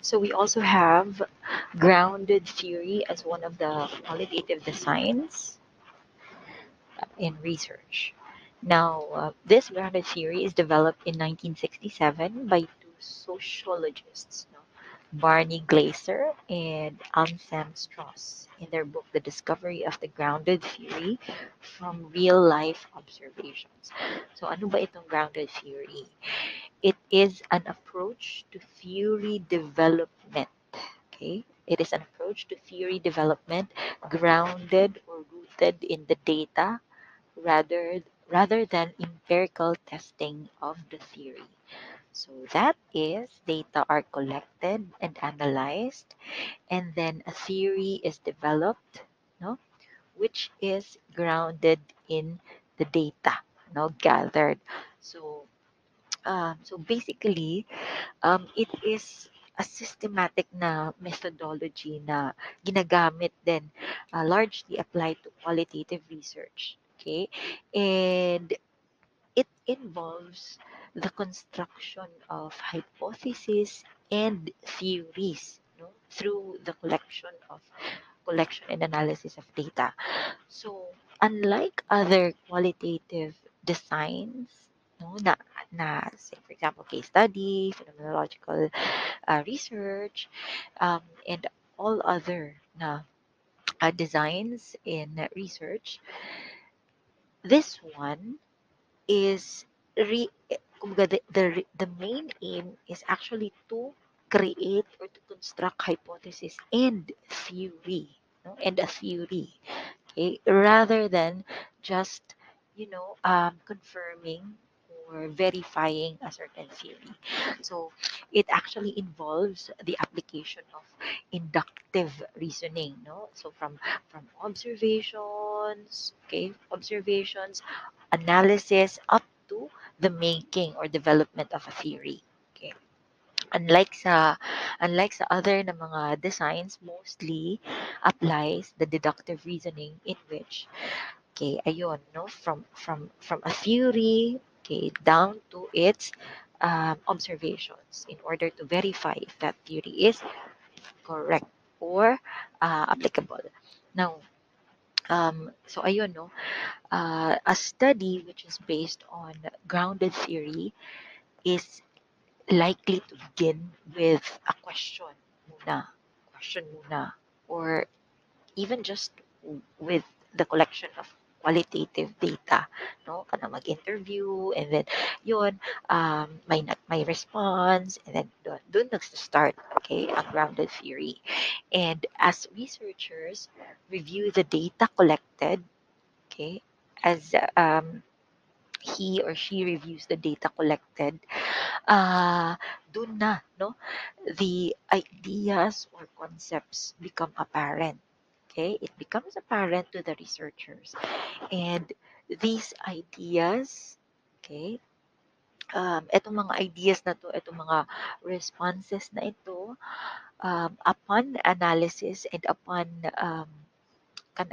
So we also have grounded theory as one of the qualitative designs in research. Now, this grounded theory is developed in 1967 by two sociologists, Barney Glaser and Anselm Strauss, in their book The Discovery of the Grounded Theory from Real Life Observations. So ano ba itong grounded theory? It is an approach to theory development. Okay? It is an approach to theory development grounded or rooted in the data rather than empirical testing of the theory. So that is, data are collected and analyzed, and then a theory is developed, no, which is grounded in the data, gathered. So, basically, it is a systematic na methodology na ginagamit din, largely applied to qualitative research. Okay, and it involves the construction of hypotheses and theories, through the collection and analysis of data. So, unlike other qualitative designs, say for example case study, phenomenological research, and all other designs in research, this one is kumbaga, the main aim is actually to create or to construct hypothesis and theory, and a theory, okay, rather than just confirming or verifying a certain theory. So it actually involves the application of inductive reasoning, so from observations, analysis, up to the making or development of a theory. Okay. Unlike sa other na mga designs, mostly applies the deductive reasoning, in which, okay, ayun, from a theory, okay, down to its observations, in order to verify if that theory is correct or applicable. Now, so ayun, a study which is based on grounded theory is likely to begin with a question muna, or even just with the collection of qualitative data, kana mag-interview, and then yun, may response, and then doon nagsa-start, okay, ang grounded theory. And as researchers review the data collected, okay, as he or she reviews the data collected, dun na, the ideas or concepts become apparent. Okay, it becomes apparent to the researchers, and these ideas, okay, etong mga ideas na to, etong mga responses na ito, upon analysis and upon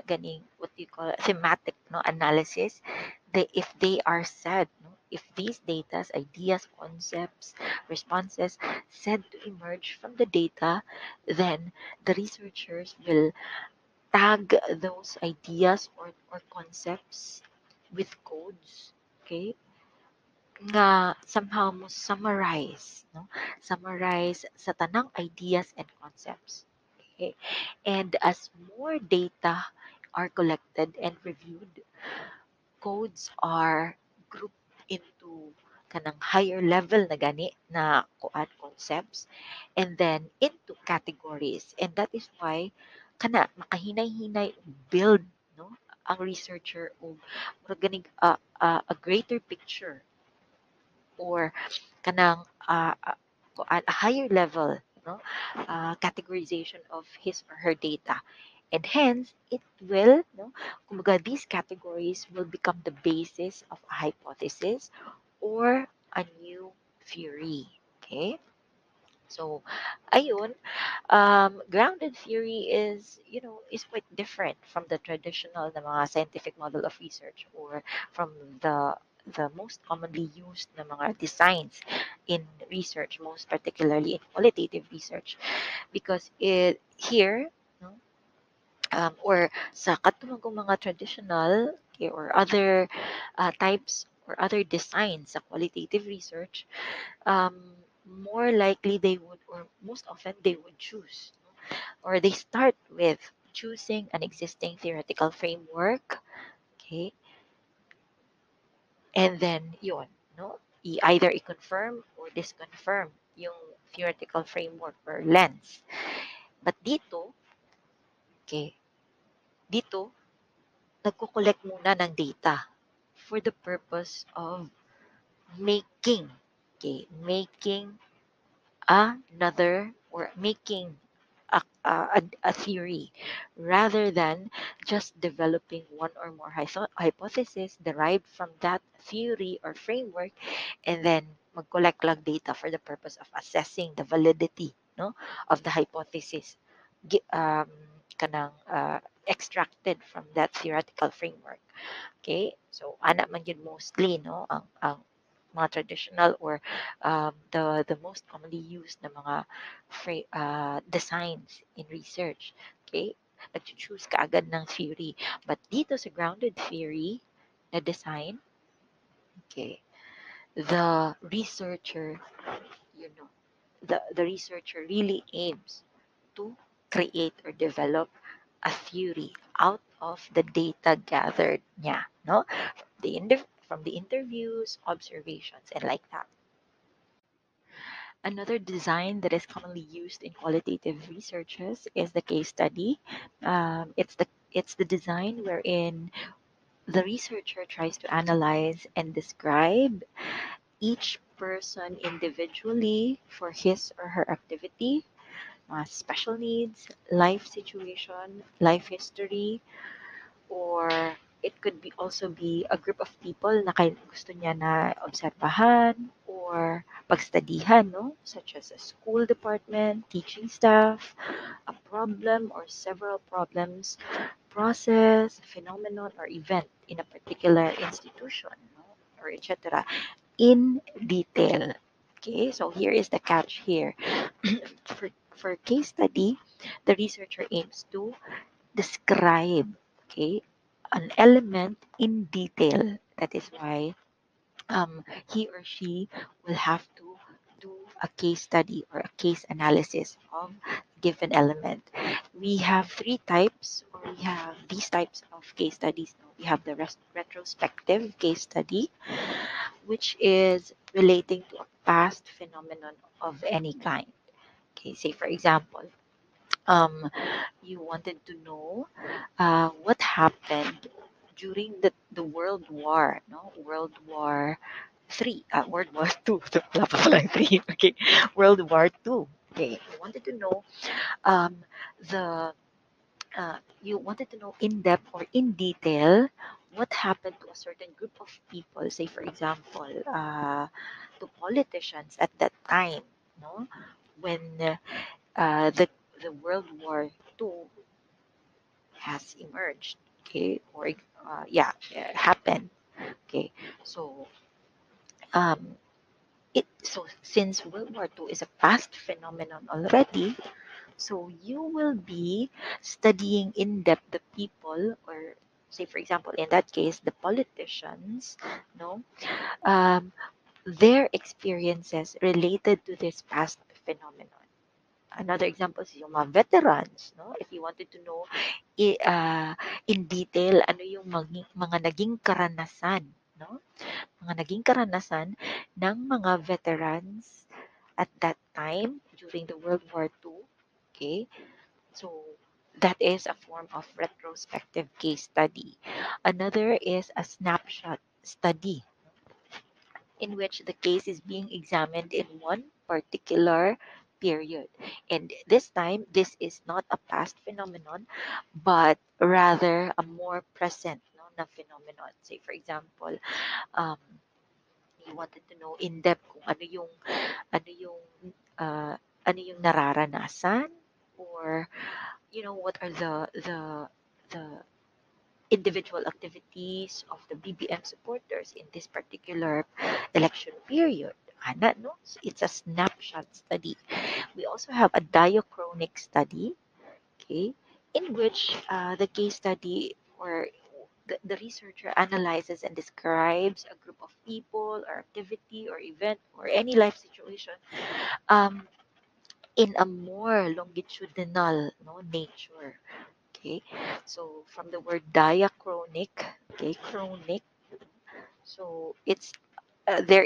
ganing, what do you call it, thematic, analysis, if they are said, if these data, ideas, concepts, responses said to emerge from the data, then the researchers will tag those ideas or concepts with codes, okay, nga somehow mo summarize, summarize sa tanang ideas and concepts. Okay? And as more data are collected and reviewed, codes are grouped into kanang higher level na gani na concepts, and then into categories. And that is why kana makahinay-hinay build, ang researcher og murag ganing a greater picture, or kanang a higher level, categorization of his or her data. And hence, it will, kumbaga, these categories will become the basis of a hypothesis or a new theory. Okay? So, ayun, grounded theory is quite different from the traditional na mga scientific model of research, or from the most commonly used na mga designs in research, most particularly in qualitative research, because it here, no, or sa katumagong mga traditional, okay, or other types or other designs sa qualitative research, more likely they would, or most often they would choose, or they start with choosing an existing theoretical framework, okay, and then yun, no, either i-confirm or disconfirm yung theoretical framework or lens. But dito, okay, dito, nagko-collect muna ng data for the purpose of making, okay, making another, or making a theory, rather than just developing one or more hypotheses derived from that theory or framework, and then mag-collect lang data for the purpose of assessing the validity, no, of the hypothesis kanang extracted from that theoretical framework. Okay, so ana man yun mostly, no, ang mga traditional, or the most commonly used na mga designs in research. Okay, nag-choose ka agad ng theory. But dito sa grounded theory na design, okay, the researcher, you know, the researcher really aims to create or develop a theory out of the data gathered niya, no? From the interviews, observations, and like that. Another design that is commonly used in qualitative researches is the case study. It's the design wherein the researcher tries to analyze and describe each person individually for his or her activity, special needs, life situation, life history, or it could be also be a group of people na gusto niya na obserbahan or pagstudihan, no? Such as a school department, teaching staff, a problem or several problems, process, phenomenon, or event in a particular institution, no? Or etc. in detail. Okay, so here is the catch here. For case study, the researcher aims to describe, okay, an element in detail. That is why he or she will have to do a case study or a case analysis of given element. We have three types, or we have these types of case studies. We have the retrospective case study, which is relating to a past phenomenon of any kind. Okay, say for example, um, you wanted to know what happened during the World War, no? World War Three, World War Two. Wala pa palang three. Okay, World War Two. Okay, um, the you wanted to know in depth or in detail what happened to a certain group of people. Say, for example, to politicians at that time, no, when the World War Two has emerged, okay, or happened, okay. So um so since World War Two is a past phenomenon already, so you will be studying in depth the people, or say for example in that case the politicians, no, um their experiences related to this past phenomenon. Another example is yung mga veterans, no? If you wanted to know in detail ano yung mga naging karanasan, no? Mga naging karanasan ng mga veterans at that time during the World War II. Okay? So that is a form of retrospective case study. Another is a snapshot study in which the case is being examined in one particular period. And this time, this is not a past phenomenon, but rather a more present, no, na phenomenon. Say, for example, um, you wanted to know in depth kung ano yung uh, ano yung nararanasan, or what are the individual activities of the BBM supporters in this particular election period. ana, no? So it's a snapshot study. We also have a diachronic study, okay, in which the case study or the researcher analyzes and describes a group of people or activity or event or any life situation um, in a more longitudinal, no, nature. Okay, so from the word diachronic, okay, chronic, so it's there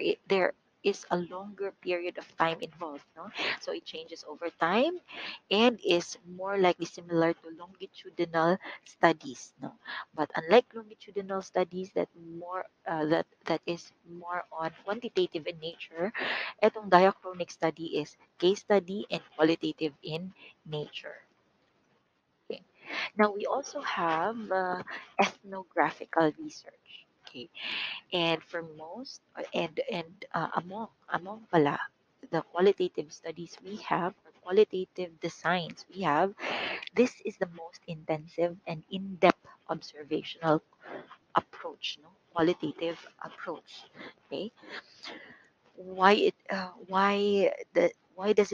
is a longer period of time involved, no? So it changes over time and is more likely similar to longitudinal studies, no? But unlike longitudinal studies that is more on quantitative in nature, etong diachronic study is case study and qualitative in nature. Okay. Now we also have ethnographical research. Okay, and for most among pala the qualitative studies we have or qualitative designs we have, this is the most intensive and in-depth observational approach, no, qualitative approach. Okay, why is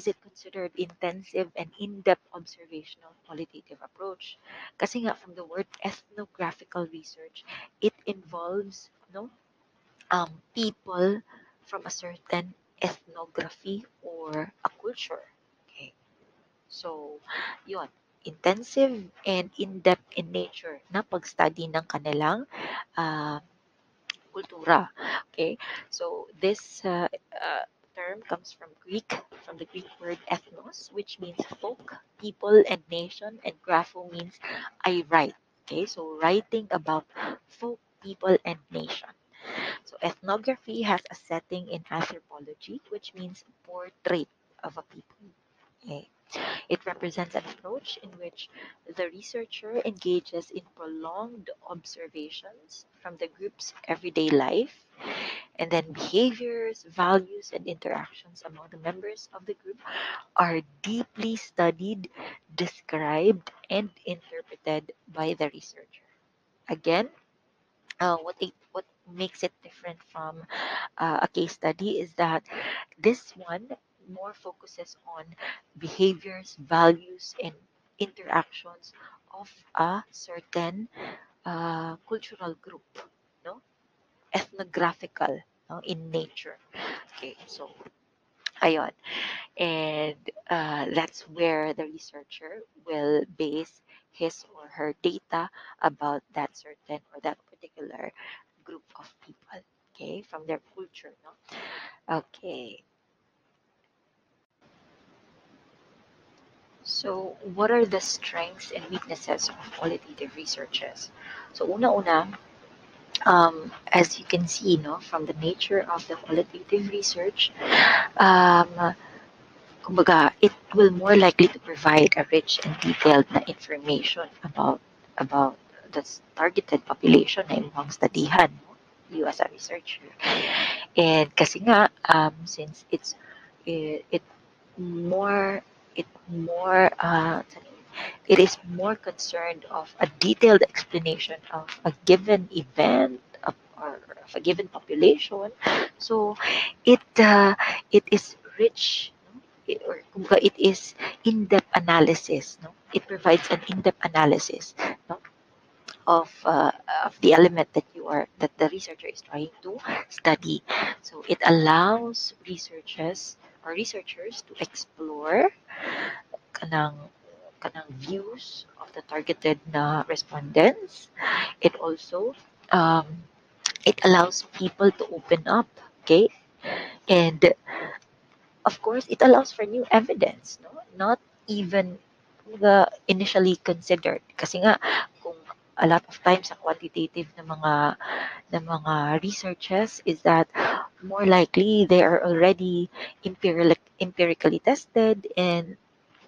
it considered intensive and in-depth observational qualitative approach? Kasi nga from the word ethnographical research, it involves, no, people from a certain ethnography or a culture. Okay. So, yun. Intensive and in-depth in nature na pag-study ng kanilang uh, kultura. Okay. So, this term comes from the Greek word ethnos, which means folk, people, and nation, and grapho means I write. Okay. So, writing about folk, people, and nation. So ethnography has a setting in anthropology, which means portrait of a people. Okay. It represents an approach in which the researcher engages in prolonged observations from the group's everyday life, and then behaviors, values, and interactions among the members of the group are deeply studied, described, and interpreted by the researcher. Again, what makes it different from a case study is that this one more focuses on behaviors, values, and interactions of a certain cultural group, no, ethnographical, no, in nature. Okay, so ayon, and that's where the researcher will base his or her data about that certain or that particular group of people, okay, from their culture, no? Okay, so what are the strengths and weaknesses of qualitative researches? So una-una, as you can see, no, from the nature of the qualitative research, um, kumbaga, it will more likely to provide a rich and detailed na information about the targeted population na imong studihan, no? You as a researcher. And kasi nga, since it more more it is more concerned of a detailed explanation of a given event or of a given population. So it is rich, no? Or kumbaga, it is in-depth analysis. No, it provides an in-depth analysis, no, of the element that the researcher is trying to study. So it allows researchers to explore kanang kanang views of the targeted na respondents. It also um, it allows people to open up, okay, and of course it allows for new evidence, no, not even the initially considered. Kasi nga kung a lot of times sa quantitative na mga researches is that more likely they are already empirically tested, and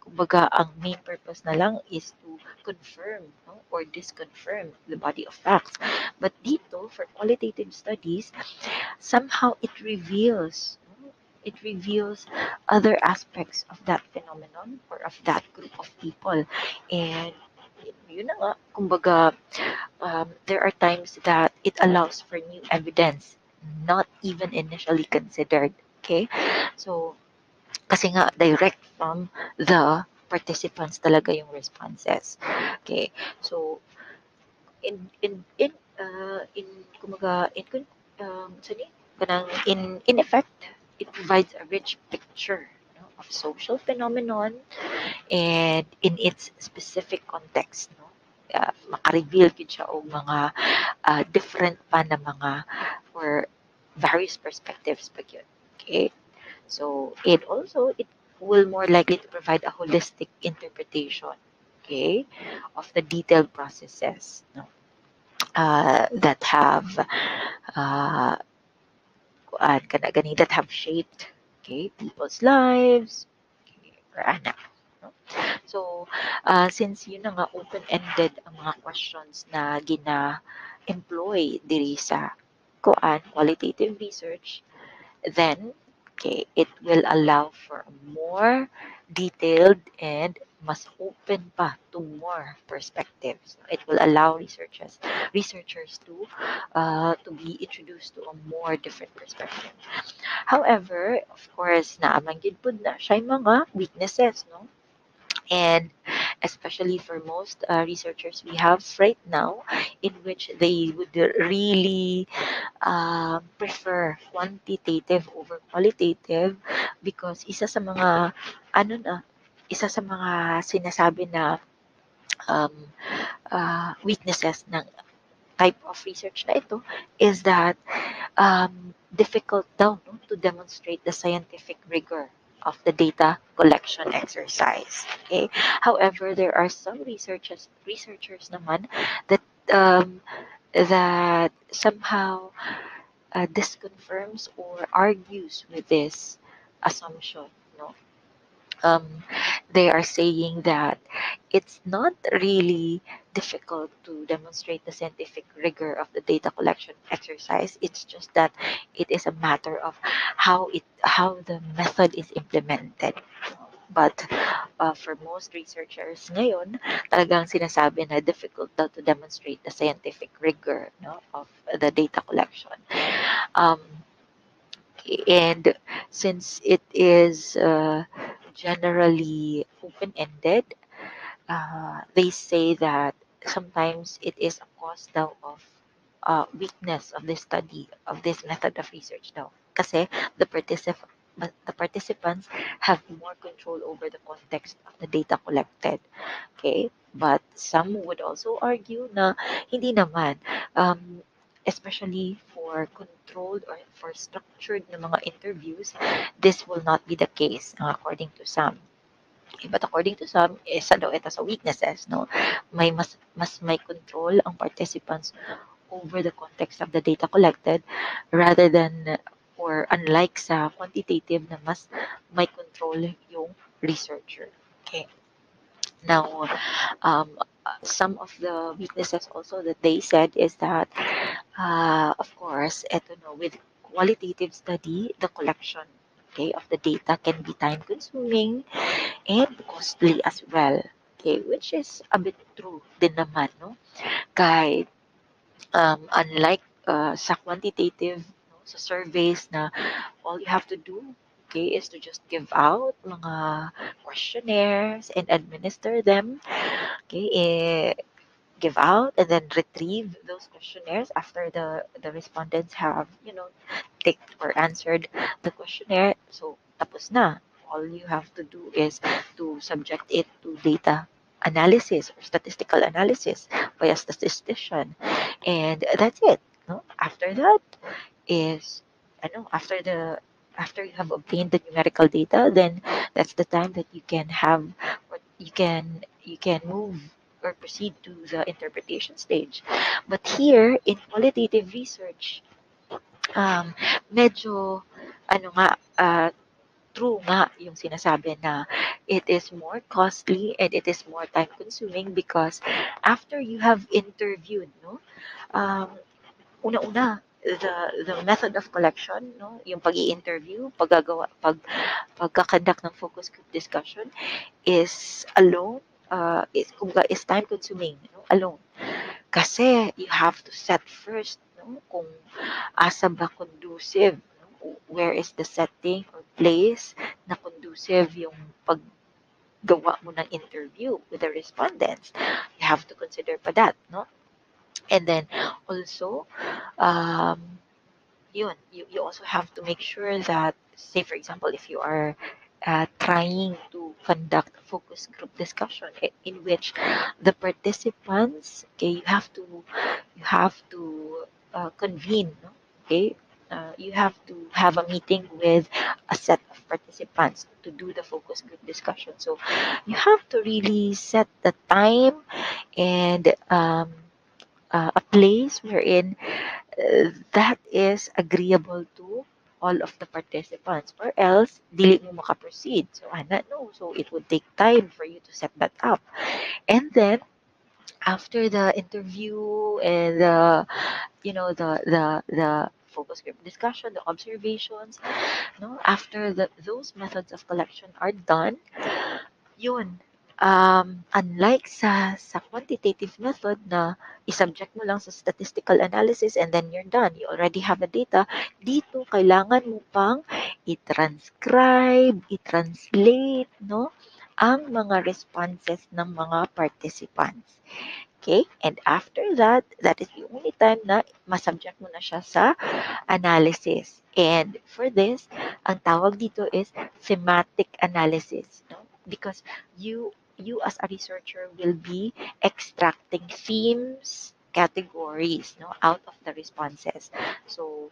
kumbaga ang main purpose na lang is to confirm, no, or disconfirm the body of facts. But dito, for qualitative studies, somehow it reveals other aspects of that phenomenon or of that group of people. And yun na nga, kumbaga, there are times that it allows for new evidence not even initially considered. Okay? So, kasi nga direct from the participants talaga yung responses. Okay? So, in kumaga sorry, in effect, it provides a rich picture, no, of social phenomenon and in its specific context, no. Maka-reveal gid siya og mga different pa na mga or various perspectives pa gyud. Okay? So it will more likely to provide a holistic interpretation, okay, of the detailed processes, no, that have uh, that have shaped, okay, people's lives, okay, or ana, no? So, since yun na nga open-ended ang mga questions na gina-employ diri sa qualitative research, then okay, it will allow for a more detailed and mas open pa to more perspectives. It will allow researchers to be introduced to a more different perspective. However, of course, naaman gid pud na siya mga weaknesses, no? And especially for most researchers we have right now, in which they would really prefer quantitative over qualitative because ano na, isa sa mga sinasabi na um, weaknesses ng type of research na ito is that difficult daw, no, to demonstrate the scientific rigor of the data collection exercise. Okay. However, there are some researchers naman that um, that somehow disconfirms or argues with this assumption. No, um, they are saying that it's not really difficult to demonstrate the scientific rigor of the data collection exercise. It's just that it is a matter of how the method is implemented. But for most researchers ngayon, talagang sinasabi na difficult daw to demonstrate the scientific rigor, no, of the data collection. Um, and since it is generally open-ended, they say that sometimes it is a cause daw of weakness of this study, of this method of research daw. Kasi the participants have more control over the context of the data collected. Okay? But some would also argue na hindi naman. Especially for controlled or for structured na mga interviews, this will not be the case, according to some. But according to some, isa daw ito sa weaknesses, no? Mas may control ang participants over the context of the data collected rather than or unlike sa quantitative na mas may control yung researcher. Okay. Now, some of the weaknesses also that they said is that, of course, eto no, with qualitative study, the collection, okay, of the data can be time consuming and costly as well. Okay, which is a bit true din naman, no? Kay, unlike sa quantitative, no, sa surveys na all you have to do, okay, is to just give out mga questionnaires and administer them. Okay, give out and then retrieve those questionnaires after the respondents have, ticked or answered the questionnaire. So tapos na. All you have to do is to subject it to data analysis or statistical analysis by a statistician, and that's it. No, after that is after you have obtained the numerical data, then that's the time that you can have or you can move or proceed to the interpretation stage. But here in qualitative research, um, medyo nga true nga yung sinasabi na it is more costly and it is more time consuming because after you have interviewed, no, um, una-una, the method of collection, no, yung pag-i-interview, pagkakandak ng focus group discussion is alone, is time consuming, no, alone. Kasi you have to set first, no, no? Kung asa ba conducive, no? Where is the setting or place na conducive yung paggawa mo ng interview with the respondents. You have to consider pa that, no? And then also, um, you also have to make sure that, say for example, if you are trying to conduct a focus group discussion in which the participants, okay, you have to convene, no? Okay, you have to have a meeting with a set of participants to do the focus group discussion. So you have to really set the time and a place wherein that is agreeable to all of the participants, or else dili mo makaproceed. So ana no, so it would take time for you to set that up. And then after the interview and the focus group discussion, the observations, no, after those methods of collection are done, yun, unlike sa quantitative method na i-subject mo lang sa statistical analysis and then you're done, you already have the data, dito kailangan mo pang i-transcribe, i-translate, no, ang mga responses ng mga participants. Okay? And after that, that is the only time na masubject mo na siya sa analysis. And for this, ang tawag dito is thematic analysis, no? Because you as a researcher will be extracting themes, categories, no, out of the responses. So,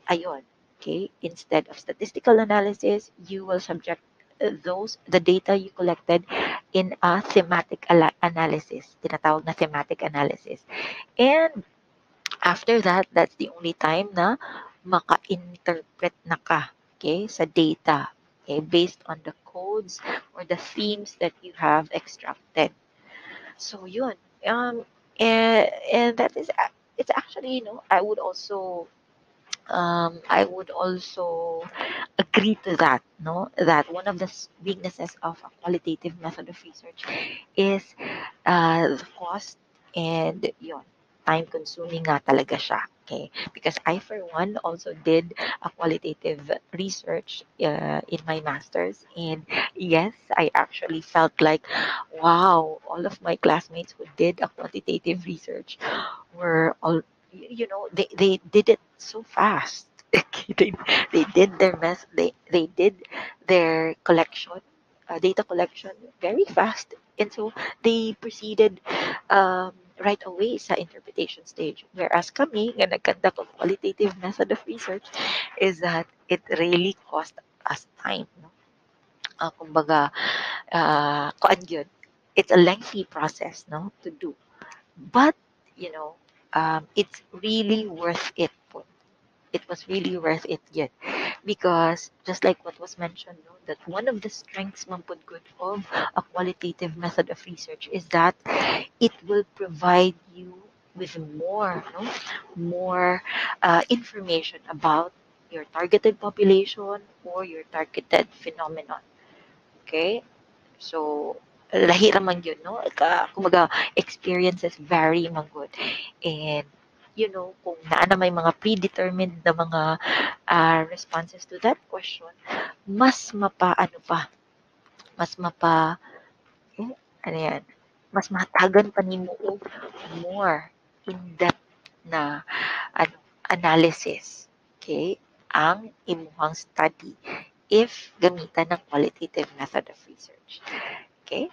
ayun, okay? Instead of statistical analysis, you will subject the data you collected in a thematic analysis, tinatawag na thematic analysis. And after that, that's the only time na maka-interpret na ka, okay, sa data, okay, based on the codes or the themes that you have extracted. So yun, and that is it's actually, I would also agree to that, no, that one of the weaknesses of a qualitative method of research is the cost, and yun, time consuming nga talaga siya. Okay? Because I, for one, also did a qualitative research in my master's. And yes, I actually felt like, wow, all of my classmates who did a quantitative research were all, they did it so fast. They did their they did their collection, data collection very fast, and so they proceeded right away sa interpretation stage. Whereas kami, nga nag-conduct of qualitative method of research, is that it really cost us time. No? Kumbaga, kuan yun, it's a lengthy process, no, to do. But, it's really worth it po. It was really worth it yet. Because just like what was mentioned, no, that one of the strengths man pod good of a qualitative method of research is that it will provide you with more information about your targeted population or your targeted phenomenon. Okay? So, lahi raman yun, no? Kumbaga, experiences vary man good. And, kung naa na may mga predetermined na mga responses to that question, mas ano pa, mas eh, ano yan, mas mahatagan pa nimo og more in-depth na ano, analysis. Okay? Ang imuhang study if gamitan ng qualitative method of research. Okay?